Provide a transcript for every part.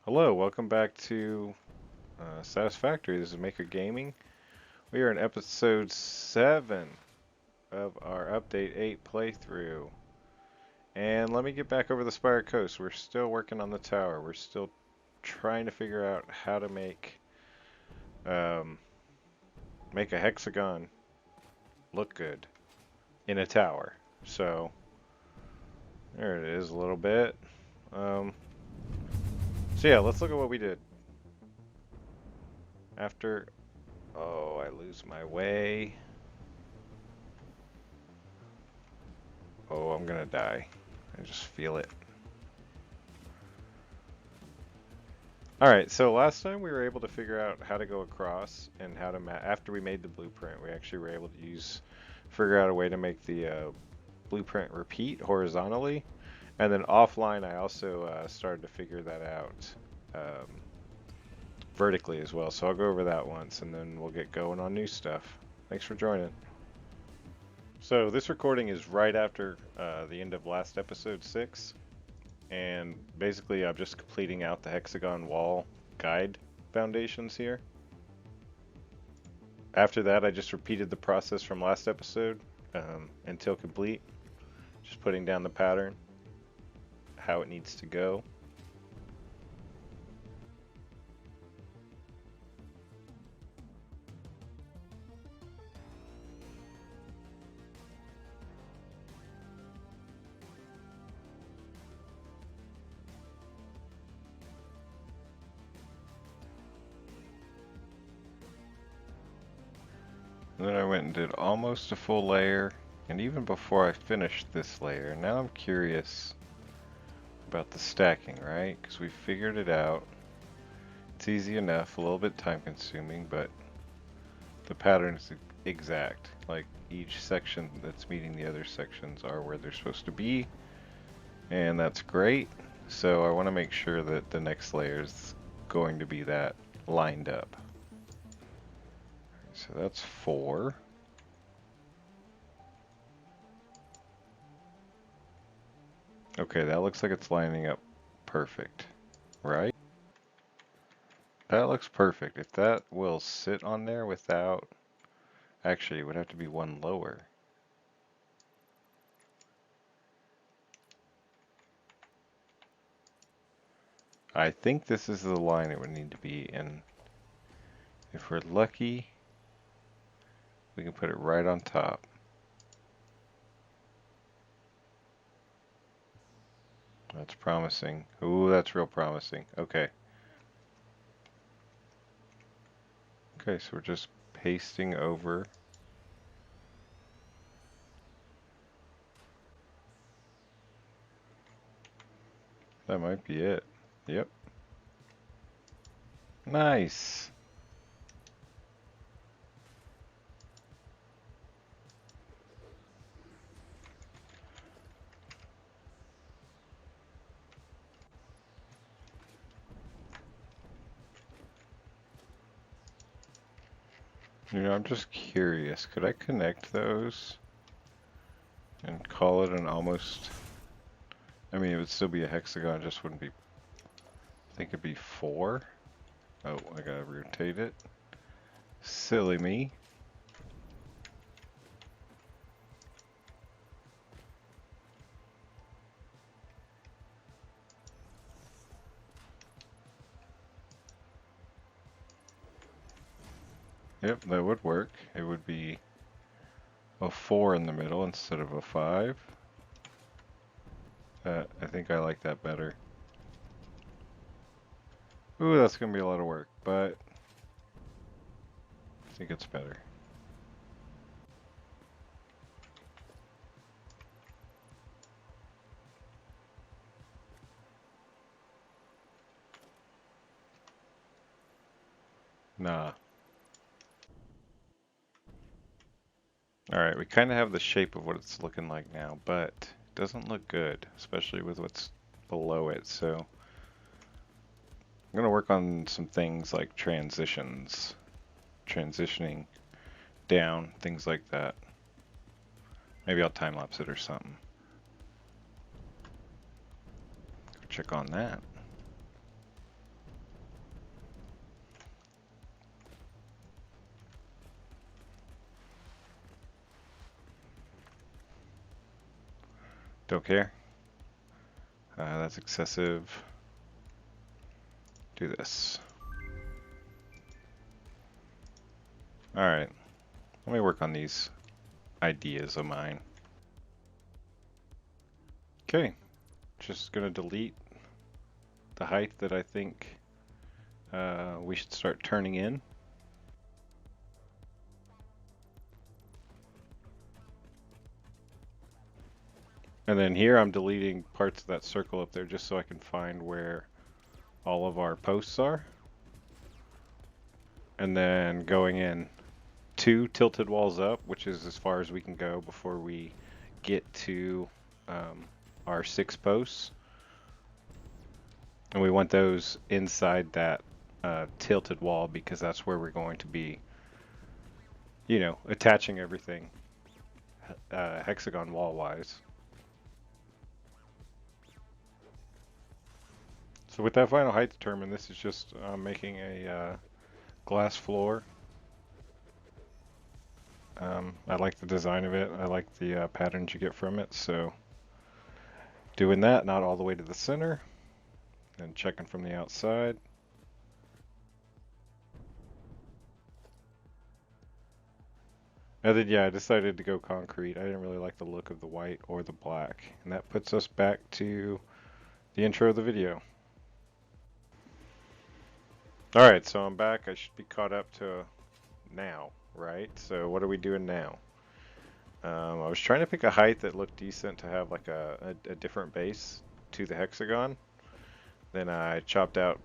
Hello, welcome back to Satisfactory. This is Maker Gaming. We are in episode 7 of our Update 8 playthrough. And let me get back over the Spire Coast. We're still working on the tower. We're still trying to figure out how to um, make a hexagon look good in a tower. So, there it is a little bit. Um, so yeah, let's look at what we did. After... Oh, I lose my way. Oh, I'm gonna die. I just feel it. Alright, so last time we were able to figure out how to go across and how to after we made the blueprint, we actually were able to figure out a way to make the blueprint repeat horizontally. And then offline, I also started to figure that out vertically as well. So I'll go over that once and then we'll get going on new stuff. Thanks for joining. So this recording is right after the end of last episode 6. And basically I'm just completing out the hexagon wall guide foundations here. After that I just repeated the process from last episode until complete. Just putting down the pattern, how it needs to go. And then I went and did almost a full layer, and even before I finished this layer, now I'm curious about the stacking, right? Because we figured it out. It's easy enough, a little bit time consuming, but the pattern is exact. Like each section that's meeting the other sections are where they're supposed to be, and that's great. So I want to make sure that the next layer is going to be that lined up. So that's 4. Okay, that looks like it's lining up perfect, right? That looks perfect. If that will sit on there without... Actually, it would have to be one lower. I think this is the line it would need to be, and if we're lucky, we can put it right on top. That's promising. Ooh, that's real promising. Okay. Okay, so we're just pasting over. That might be it. Yep. Nice. You know, I'm just curious. Could I connect those and call it an almost... I mean, it would still be a hexagon, it just wouldn't be... I think it'd be 4. Oh, I gotta rotate it. Silly me. Yep, that would work. It would be a 4 in the middle instead of a 5. I think I like that better. Ooh, that's gonna be a lot of work, but I think it's better. Nah. Alright, we kind of have the shape of what it's looking like now, but it doesn't look good, especially with what's below it, so I'm gonna work on some things like transitions, transitioning down, things like that. Maybe I'll time-lapse it or something. Check on that. Don't care. That's excessive. Do this. Alright, let me work on these ideas of mine. Okay, just gonna delete the height that I think we should start turning in. And then here I'm deleting parts of that circle up there just so I can find where all of our posts are. And then going in 2 tilted walls up, which is as far as we can go before we get to our 6 posts. And we want those inside that tilted wall because that's where we're going to be, you know, attaching everything hexagon wall wise. So with that final height determined, this is just making a glass floor. I like the design of it. I like the patterns you get from it. So doing that, not all the way to the center, and checking from the outside. And then yeah, I decided to go concrete. I didn't really like the look of the white or the black. And that puts us back to the intro of the video. Alright, so I'm back. I should be caught up to now, right? So what are we doing now? I was trying to pick a height that looked decent to have like a different base to the hexagon. Then I chopped out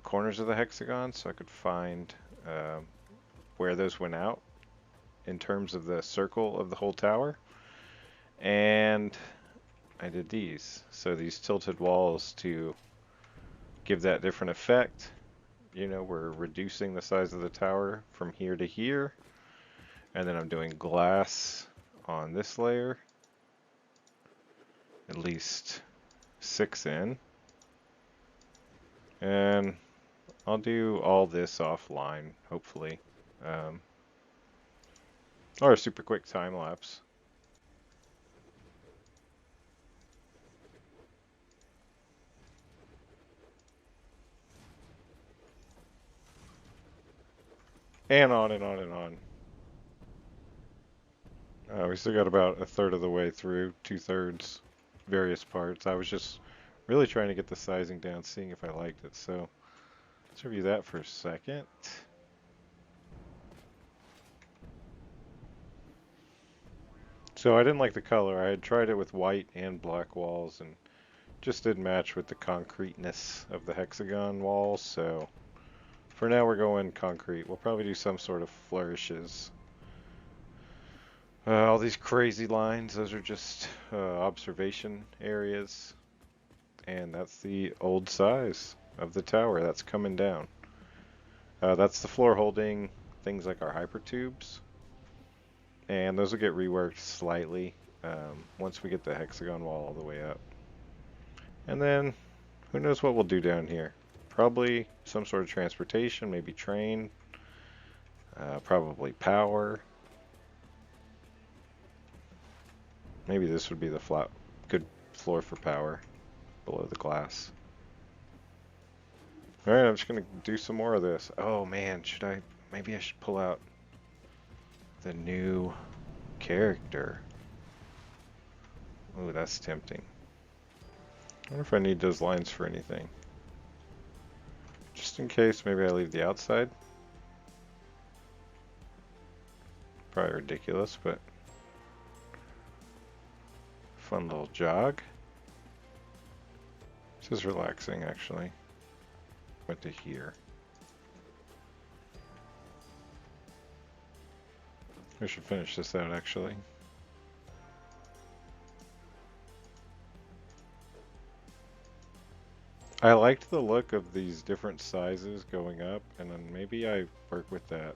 corners of the hexagon so I could find where those went out in terms of the circle of the whole tower. And I did these. So these tilted walls to give that different effect. You know, we're reducing the size of the tower from here to here. And then I'm doing glass on this layer. At least 6 in. And I'll do all this offline, hopefully. Or a super quick time lapse. And on and on and on. We still got about a third of the way through, 2/3 various parts. I was just really trying to get the sizing down, seeing if I liked it. So let's review that for a second. So I didn't like the color. I had tried it with white and black walls and just didn't match with the concreteness of the hexagon walls. So for now we're going concrete. We'll probably do some sort of flourishes. All these crazy lines, those are just observation areas. And that's the old size of the tower that's coming down. That's the floor holding things like our hypertubes. And those will get reworked slightly once we get the hexagon wall all the way up. And then, who knows what we'll do down here. Probably some sort of transportation, maybe train. Probably power. Maybe this would be the good floor for power below the glass. Alright, I'm just going to do some more of this. Oh man, maybe I should pull out the new character. Ooh, that's tempting. I wonder if I need those lines for anything. Just in case, maybe I leave the outside. Probably ridiculous, but fun little jog. This is relaxing, actually. Went to here. We should finish this out, actually. I liked the look of these different sizes going up, and then maybe I work with that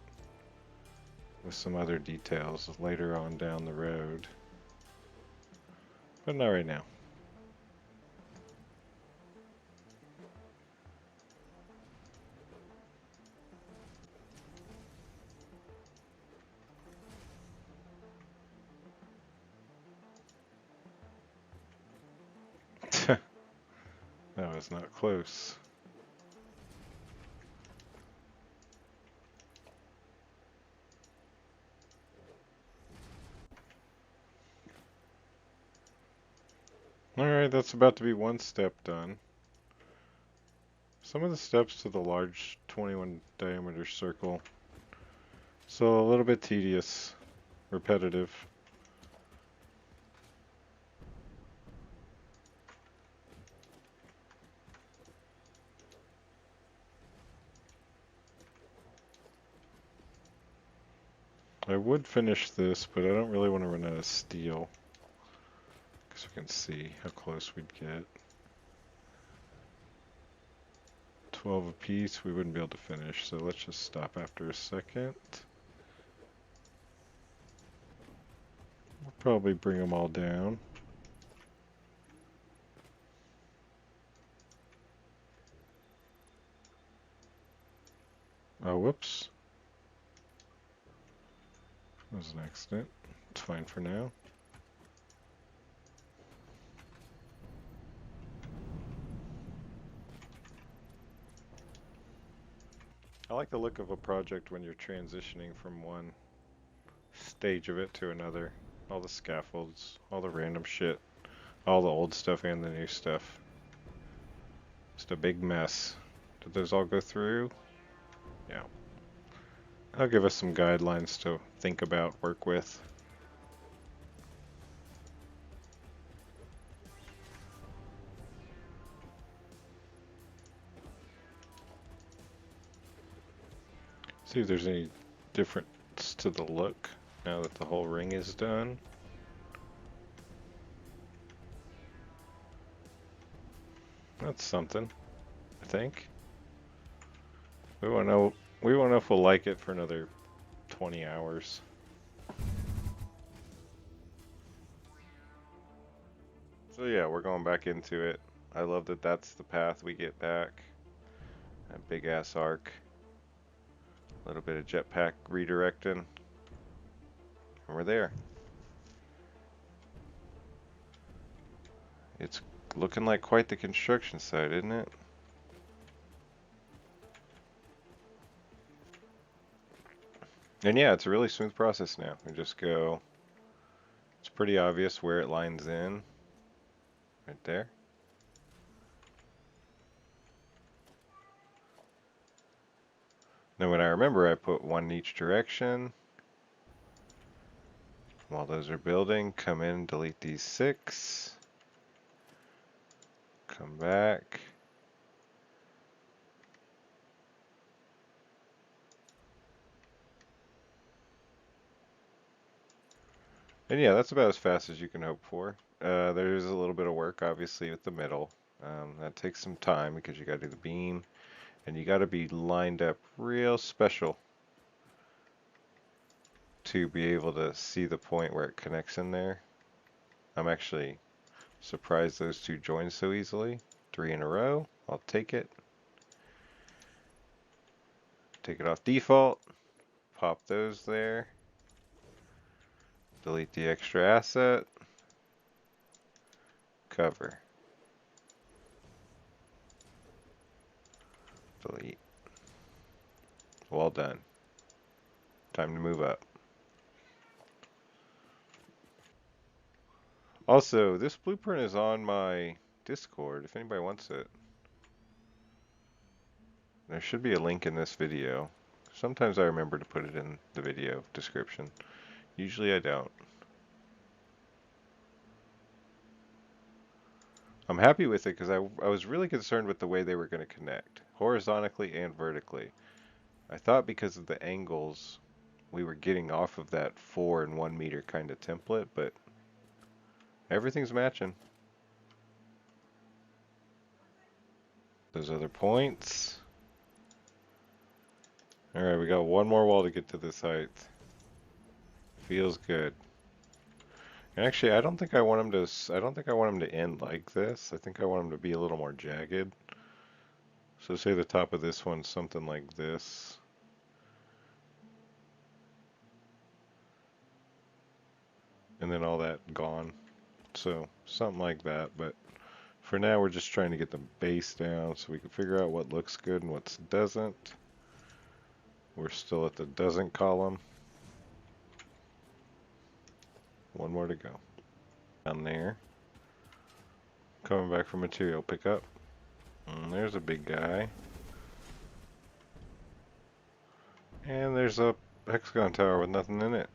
with some other details later on down the road. But not right now. That was not close. Alright, that's about to be one step done. Some of the steps to the large 21 diameter circle. So a little bit tedious, repetitive. I would finish this, but I don't really want to run out of steel. Because we can see how close we'd get. 12 apiece, we wouldn't be able to finish, so let's just stop after a second. We'll probably bring them all down. Oh, whoops. That was an accident. It's fine for now. I like the look of a project when you're transitioning from one stage of it to another. All the scaffolds, all the random shit, all the old stuff and the new stuff. Just a big mess. Did those all go through? Yeah. That'll give us some guidelines to think about, work with. See if there's any difference to the look now that the whole ring is done. That's something, I think. We won't know. We won't know if we'll like it for another 20 hours. So yeah, we're going back into it. I love that that's the path we get back. That big ass arc. A little bit of jetpack redirecting. And we're there. It's looking like quite the construction site, isn't it? And yeah, it's a really smooth process now. We just go, it's pretty obvious where it lines in. Right there. Then when I remember, I put one in each direction. While those are building, come in, delete these 6. Come back. And yeah, that's about as fast as you can hope for. There's a little bit of work, obviously, with the middle. That takes some time because you got to do the beam, and you got to be lined up real special to be able to see the point where it connects in there. I'm actually surprised those two joined so easily. 3 in a row. I'll take it. Take it off default. Pop those there. Delete the extra asset. Cover. Delete. Well done. Time to move up. Also, this blueprint is on my Discord if anybody wants it. There should be a link in this video. Sometimes I remember to put it in the video description. Usually I don't. I'm happy with it because I was really concerned with the way they were going to connect, horizontally and vertically. I thought because of the angles, we were getting off of that 4 and 1 meter kind of template, but everything's matching. Those other points. Alright, we got one more wall to get to this height. Feels good. And actually, I don't think I want them to end like this. I think I want them to be a little more jagged. So say the top of this one's something like this. And then all that gone. So something like that, but For now, we're just trying to get the base down so we can figure out what looks good and what doesn't. We're still at the doesn't column. One more to go. Down there. Coming back for material pickup. And there's a big guy. And there's a hexagon tower with nothing in it.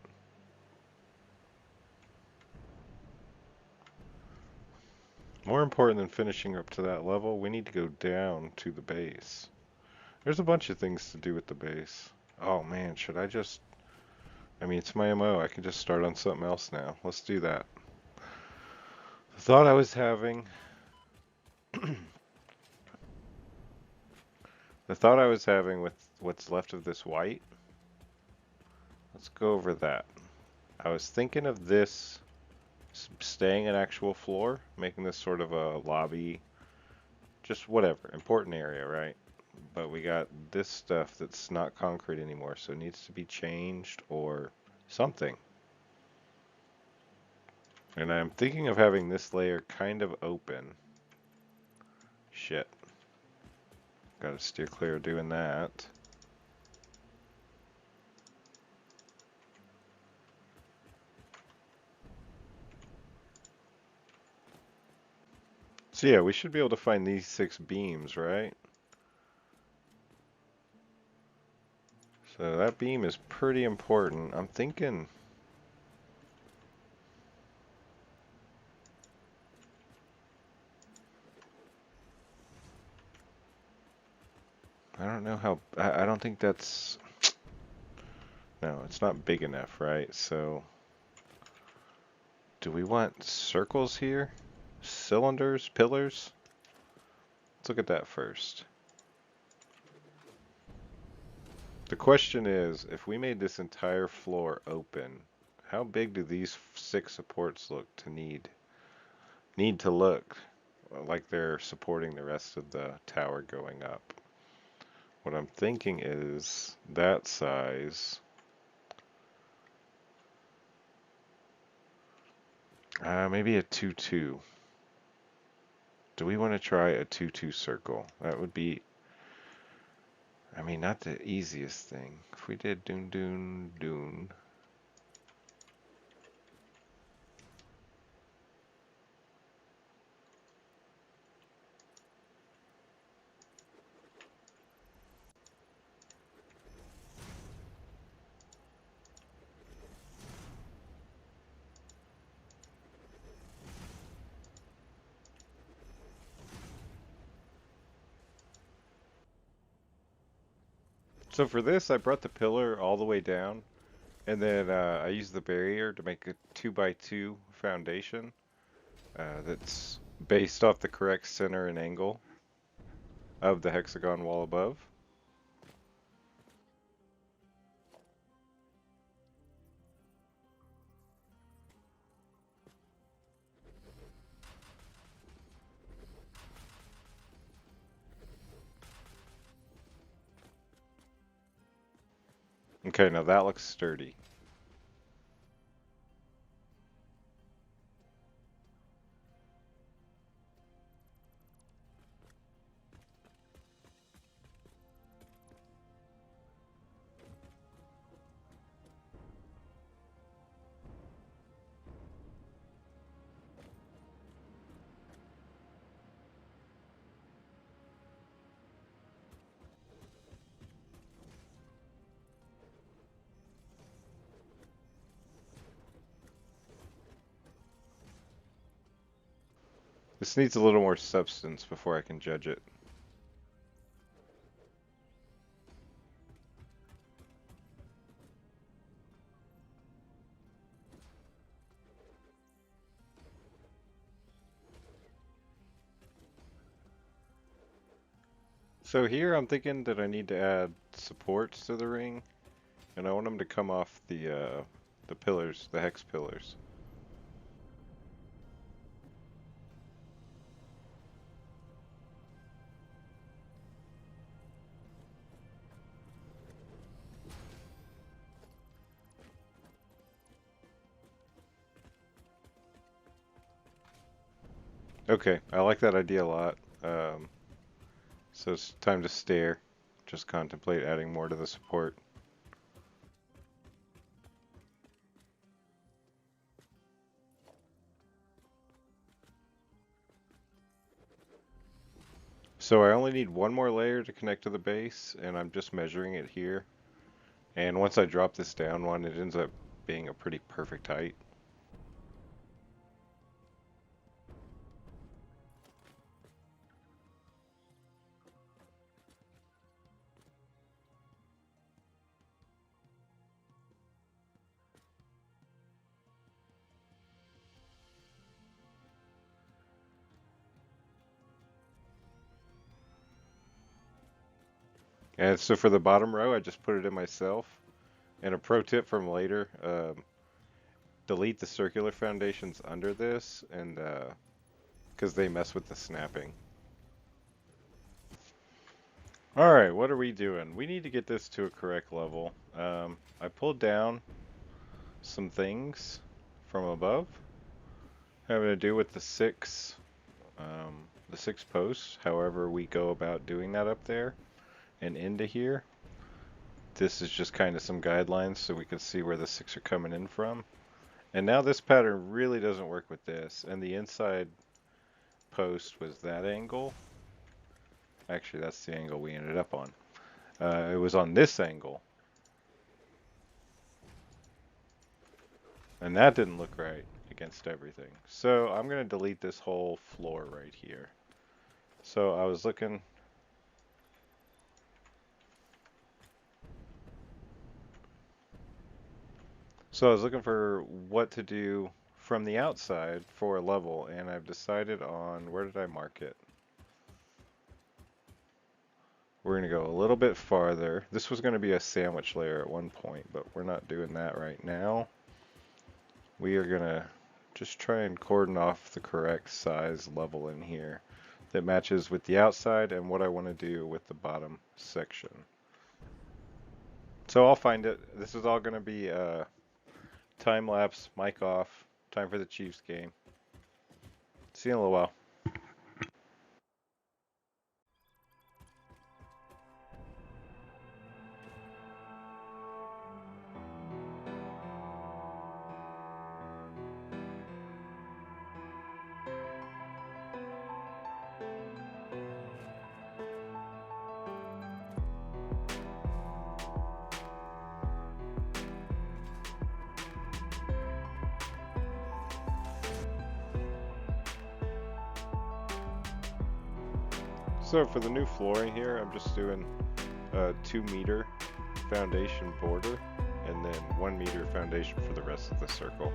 More important than finishing up to that level, we need to go down to the base. There's a bunch of things to do with the base. Oh man, should I just... I mean, it's my MO. I can just start on something else now. Let's do that. The thought I was having... the thought I was having with what's left of this white... Let's go over that. I was thinking of this staying an actual floor, making this sort of a lobby, just whatever, important area, right? But we got this stuff that's not concrete anymore, so it needs to be changed or something. And I'm thinking of having this layer kind of open. Shit. Gotta steer clear of doing that. So yeah, we should be able to find these 6 beams, right? So that beam is pretty important. I'm thinking... I don't know how... I don't think that's... No, it's not big enough, right? So... Do we want circles here? Cylinders? Pillars? Let's look at that first. The question is, if we made this entire floor open, how big do these 6 supports look to need to look like they're supporting the rest of the tower going up? What I'm thinking is that size. Maybe a 2-2. Do we want to try a 2-2 circle? That would be, I mean, not the easiest thing. If we did doon doon doon. So for this, I brought the pillar all the way down, and then I used the barrier to make a 2x2 foundation that's based off the correct center and angle of the hexagon wall above. Okay, now that looks sturdy. This needs a little more substance before I can judge it. So here I'm thinking that I need to add supports to the ring, and I want them to come off the pillars, the hex pillars. Okay, I like that idea a lot. So it's time to stare. Just contemplate adding more to the support. So I only need one more layer to connect to the base, and I'm just measuring it here. And once I drop this down one, it ends up being a pretty perfect height. And so for the bottom row, I just put it in myself. And a pro tip from later, delete the circular foundations under this, and because they mess with the snapping. All right, what are we doing? We need to get this to a correct level. I pulled down some things from above, having to do with the six posts. However, we go about doing that up there and into here. This is just kind of some guidelines so we can see where the six are coming in from. And now this pattern really doesn't work with this. And the inside post was that angle. Actually, that's the angle we ended up on. It was on this angle. And that didn't look right against everything. So I'm going to delete this whole floor right here. So I was looking. So I was looking for what to do from the outside for a level, and I've decided on, where did I mark it? We're going to go a little bit farther. This was going to be a sandwich layer at one point, but we're not doing that right now. We are going to just try and cordon off the correct size level in here that matches with the outside and what I want to do with the bottom section. So I'll find it. This is all going to be time lapse, mic off, time for the Chiefs game. See you in a little while. So for the new flooring here, I'm just doing a 2-meter foundation border and then 1-meter foundation for the rest of the circle.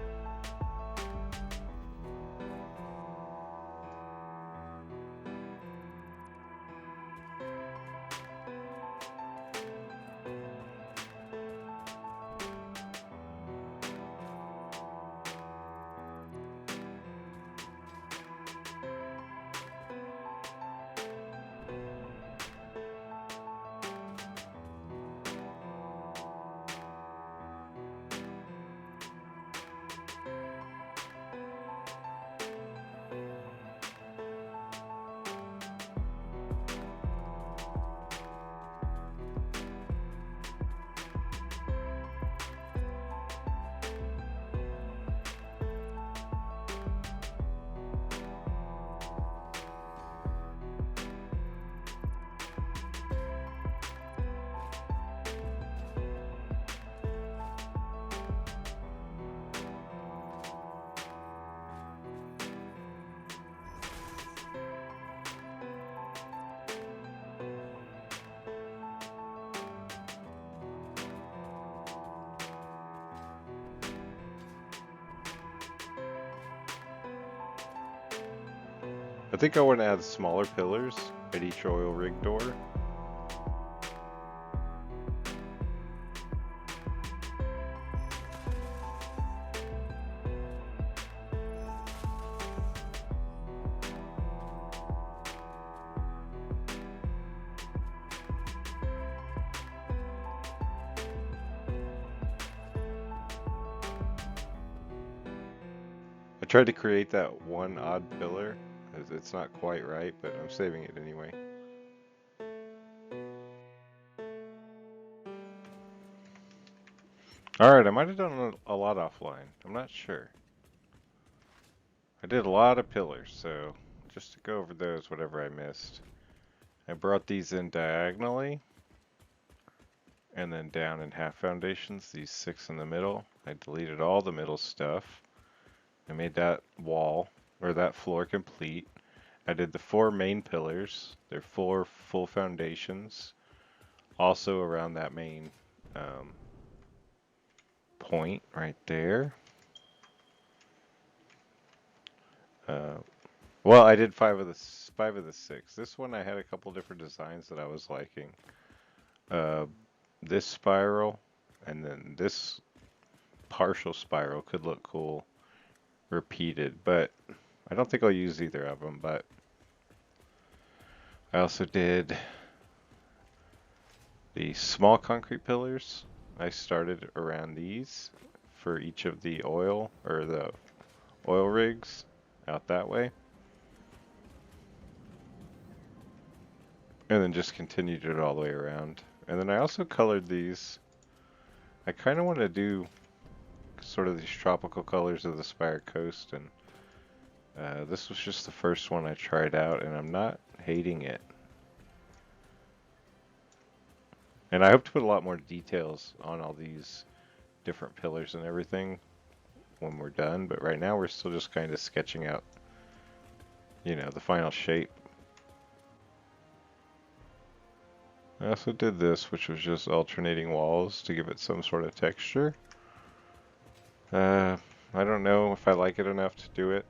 I think I want to add smaller pillars at each oil rig door. I tried to create that one odd pillar It's not quite right, but I'm saving it anyway. Alright, I might have done a lot offline. I'm not sure. I did a lot of pillars, so just to go over those, whatever I missed. I brought these in diagonally, and then down in half foundations, these 6 in the middle. I deleted all the middle stuff. I made that wall, or that floor complete. I did the 4 main pillars. They're 4 full foundations. Also around that main point right there. Well, I did 5 of the 6. This one I had a couple different designs that I was liking. This spiral, and then this partial spiral could look cool repeated, but I don't think I'll use either of them. But I also did the small concrete pillars. I started around these for each of the oil rigs out that way, and then just continued it all the way around. And then I also colored these. I kind of want to do sort of these tropical colors of the Spire coast, and this was just the first one I tried out, and I'm not hating it. And I hope to put a lot more details on all these different pillars and everything when we're done, but right now we're still just kind of sketching out, you know, the final shape. I also did this, which was just alternating walls to give it some sort of texture. I don't know if I like it enough to do it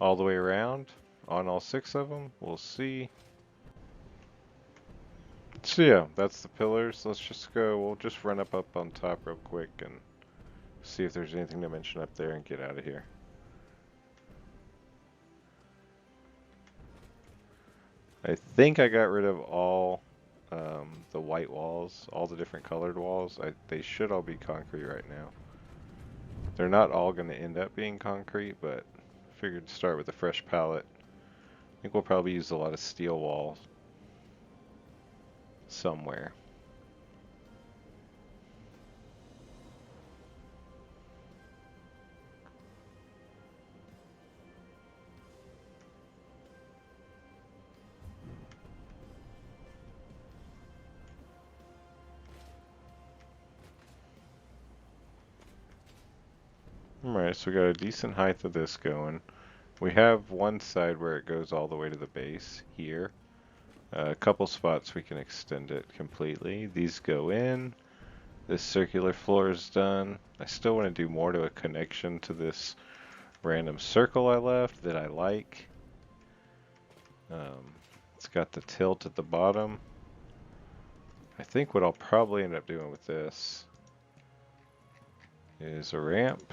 all the way around on all 6 of them. We'll see. So yeah, that's the pillars. Let's just go, we'll just run up on top real quick and see if there's anything to mention up there and get out of here. I think I got rid of all the white walls, all the different colored walls. They should all be concrete right now. They're not all going to end up being concrete, but I figured to start with a fresh palette. I think we'll probably use a lot of steel walls somewhere. Alright, so we got a decent height of this going. We have one side where it goes all the way to the base here. A couple spots we can extend it completely. These go in. This circular floor is done. I still want to do more to a connection to this random circle I left that I like. It's got the tilt at the bottom. I think what I'll probably end up doing with this is a ramp.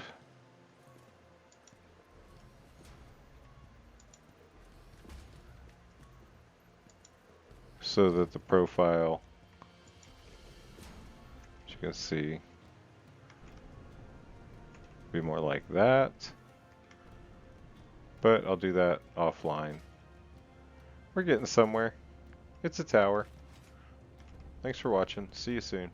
So that the profile, as you can see, be more like that. But I'll do that offline. We're getting somewhere. It's a tower. Thanks for watching. See you soon.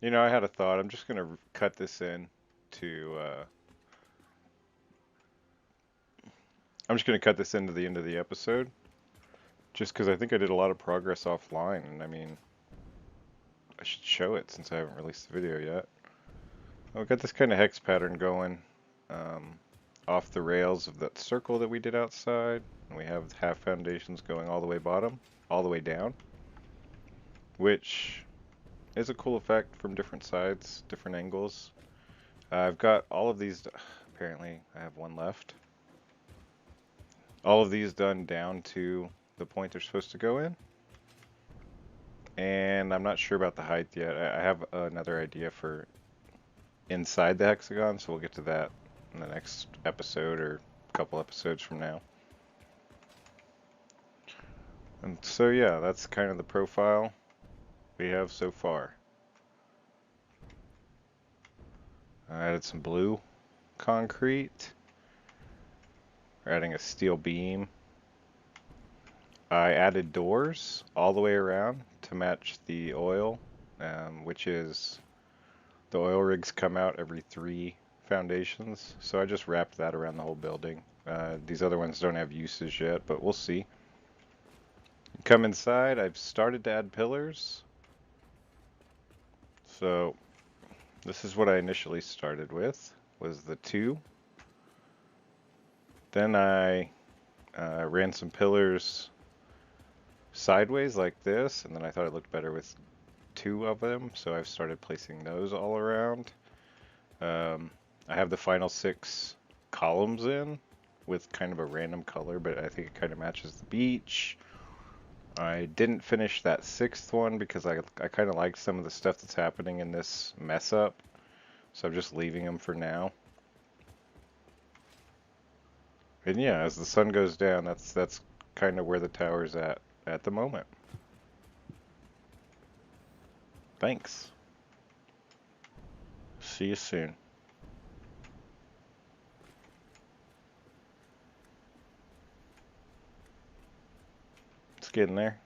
You know, I had a thought. I'm just gonna cut this in to. I'm just gonna cut this into the end of the episode, just because I think I did a lot of progress offline, and I mean, I should show it since I haven't released the video yet. I've got this kind of hex pattern going, um, off the rails of that circle that we did outside, and we have half foundations going all the way bottom, all the way down, which is a cool effect from different sides, different angles. I've got all of these, apparently I have one left. All of these done down to the point they're supposed to go in. And I'm not sure about the height yet. I have another idea for inside the hexagon, so we'll get to that in the next episode or a couple episodes from now. And so yeah, that's kind of the profile we have so far. I added some blue concrete. We're adding a steel beam. I added doors all the way around to match the oil, which is the oil rigs come out every 3 foundations, so I just wrapped that around the whole building. These other ones don't have uses yet, but we'll see. Come inside, I've started to add pillars. So this is what I initially started with, was the 2. Then I ran some pillars sideways like this, and then I thought it looked better with 2 of them, so I've started placing those all around. I have the final 6 columns in with kind of a random color, but I think it kind of matches the beach. I didn't finish that 6th one because I kind of like some of the stuff that's happening in this mess up, so I'm just leaving them for now. And yeah, as the sun goes down, that's kind of where the tower's at the moment. Thanks. See you soon. It's getting there.